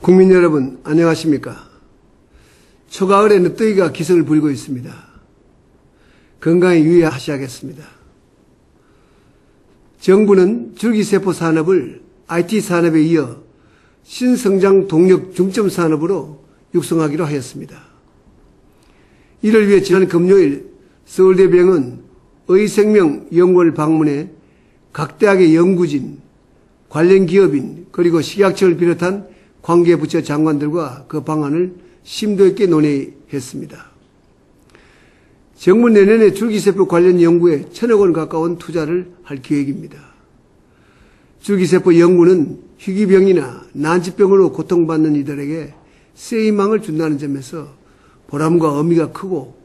국민 여러분, 안녕하십니까? 초가을에 늦더위가 기승을 부리고 있습니다. 건강에 유의하셔야겠습니다. 정부는 줄기세포 산업을 IT 산업에 이어 신성장 동력 중점 산업으로 육성하기로 하였습니다. 이를 위해 지난 금요일 서울대병원 의생명연구원을 방문해 각 대학의 연구진, 관련 기업인 그리고 식약처를 비롯한 관계부처 장관들과 그 방안을 심도 있게 논의했습니다. 정부 내년에 줄기세포 관련 연구에 1,000억 원 가까운 투자를 할 계획입니다. 줄기세포 연구는 희귀병이나 난치병으로 고통받는 이들에게 새 희망을 준다는 점에서 보람과 의미가 크고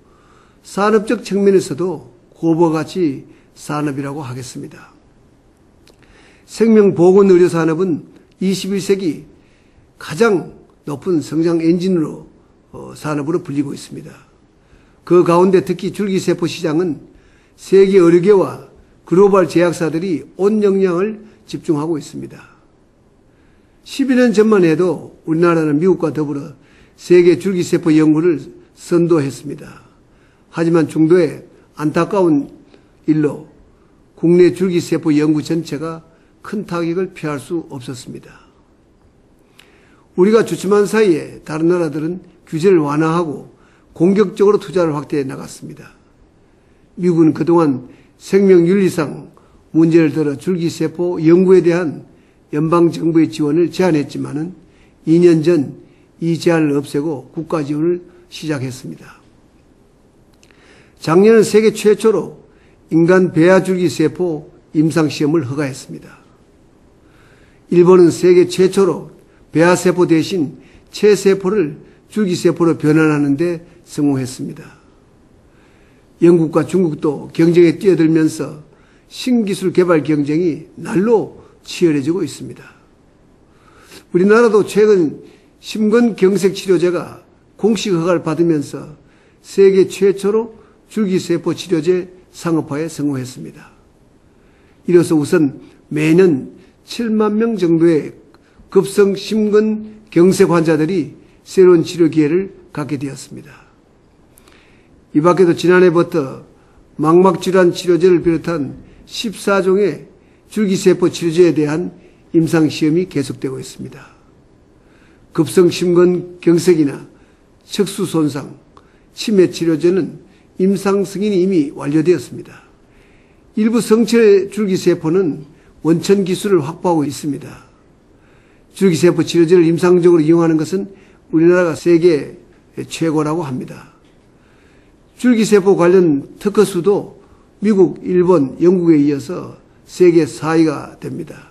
산업적 측면에서도 고부가치 산업이라고 하겠습니다. 생명보건의료산업은 21세기 가장 높은 성장 엔진으로 산업으로 불리고 있습니다. 그 가운데 특히 줄기세포 시장은 세계 의료계와 글로벌 제약사들이 온 역량을 집중하고 있습니다. 12년 전만 해도 우리나라는 미국과 더불어 세계 줄기세포 연구를 선도했습니다. 하지만 중도에 안타까운 일로 국내 줄기세포 연구 전체가 큰 타격을 피할 수 없었습니다. 우리가 주춤한 사이에 다른 나라들은 규제를 완화하고 공격적으로 투자를 확대해 나갔습니다. 미국은 그동안 생명윤리상 문제를 들어 줄기세포 연구에 대한 연방정부의 지원을 제한했지만은 2년 전 이 제한을 없애고 국가 지원을 시작했습니다. 작년은 세계 최초로 인간 배아 줄기세포 임상시험을 허가했습니다. 일본은 세계 최초로 배아세포 대신 체세포를 줄기세포로 변환하는 데 성공했습니다. 영국과 중국도 경쟁에 뛰어들면서 신기술 개발 경쟁이 날로 치열해지고 있습니다. 우리나라도 최근 심근경색 치료제가 공식 허가를 받으면서 세계 최초로 줄기세포 치료제 상업화에 성공했습니다. 이로써 우선 매년 7만 명 정도의 급성 심근경색 환자들이 새로운 치료 기회를 갖게 되었습니다. 이 밖에도 지난해부터 망막질환 치료제를 비롯한 14종의 줄기세포 치료제에 대한 임상시험이 계속되고 있습니다. 급성 심근경색이나 척수 손상, 치매 치료제는 임상 승인이 이미 완료되었습니다. 일부 성체 줄기세포는 원천 기술을 확보하고 있습니다. 줄기세포 치료제를 임상적으로 이용하는 것은 우리나라가 세계 최고라고 합니다. 줄기세포 관련 특허 수도 미국, 일본, 영국에 이어서 세계 4위가 됩니다.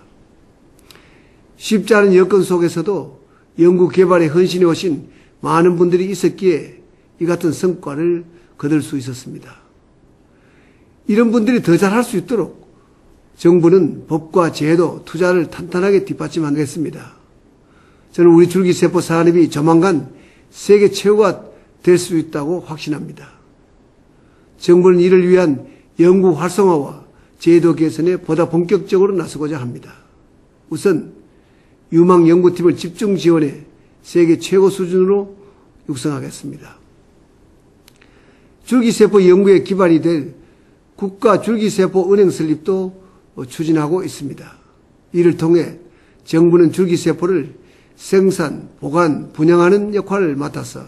쉽지 않은 여건 속에서도 연구 개발에 헌신해 오신 많은 분들이 있었기에 이 같은 성과를 거둘 수 있었습니다. 이런 분들이 더 잘할 수 있도록 정부는 법과 제도, 투자를 탄탄하게 뒷받침하겠습니다. 저는 우리 줄기세포 산업이 조만간 세계 최고가 될 수 있다고 확신합니다. 정부는 이를 위한 연구 활성화와 제도 개선에 보다 본격적으로 나서고자 합니다. 우선 유망 연구팀을 집중 지원해 세계 최고 수준으로 육성하겠습니다. 줄기세포 연구에 기반이 될 국가 줄기세포 은행 설립도 추진하고 있습니다. 이를 통해 정부는 줄기세포를 생산, 보관, 분양하는 역할을 맡아서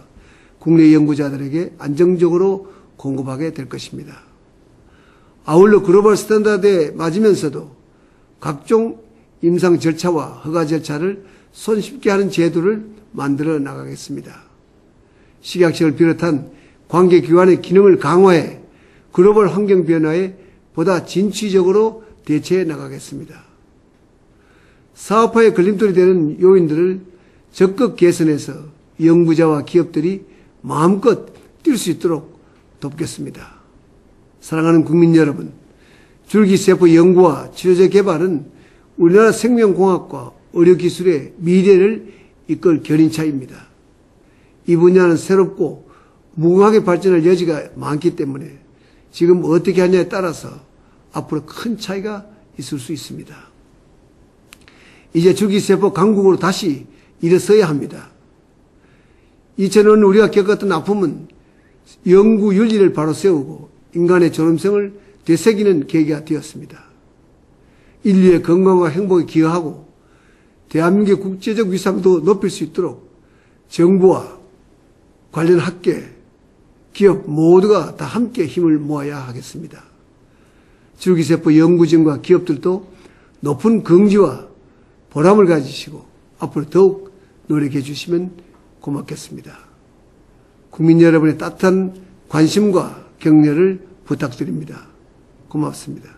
국내 연구자들에게 안정적으로 공급하게 될 것입니다. 아울러 글로벌 스탠다드에 맞으면서도 각종 임상 절차와 허가 절차를 손쉽게 하는 제도를 만들어 나가겠습니다. 식약처를 비롯한 관계기관의 기능을 강화해 글로벌 환경 변화에 보다 진취적으로 대처해 나가겠습니다. 사업화에 걸림돌이 되는 요인들을 적극 개선해서 연구자와 기업들이 마음껏 뛸 수 있도록 돕겠습니다. 사랑하는 국민 여러분, 줄기세포 연구와 치료제 개발은 우리나라 생명공학과 의료기술의 미래를 이끌 견인차입니다. 이 분야는 새롭고 무궁하게 발전할 여지가 많기 때문에 지금 어떻게 하냐에 따라서 앞으로 큰 차이가 있을 수 있습니다. 이제 줄기세포 강국으로 다시 일어서야 합니다. 2000년 우리가 겪었던 아픔은 영구 윤리를 바로 세우고 인간의 존엄성을 되새기는 계기가 되었습니다. 인류의 건강과 행복에 기여하고 대한민국의 국제적 위상도 높일 수 있도록 정부와 관련 학계, 기업 모두가 다 함께 힘을 모아야 하겠습니다. 줄기세포 연구진과 기업들도 높은 긍지와 보람을 가지시고 앞으로 더욱 노력해 주시면 고맙겠습니다. 국민 여러분의 따뜻한 관심과 격려를 부탁드립니다. 고맙습니다.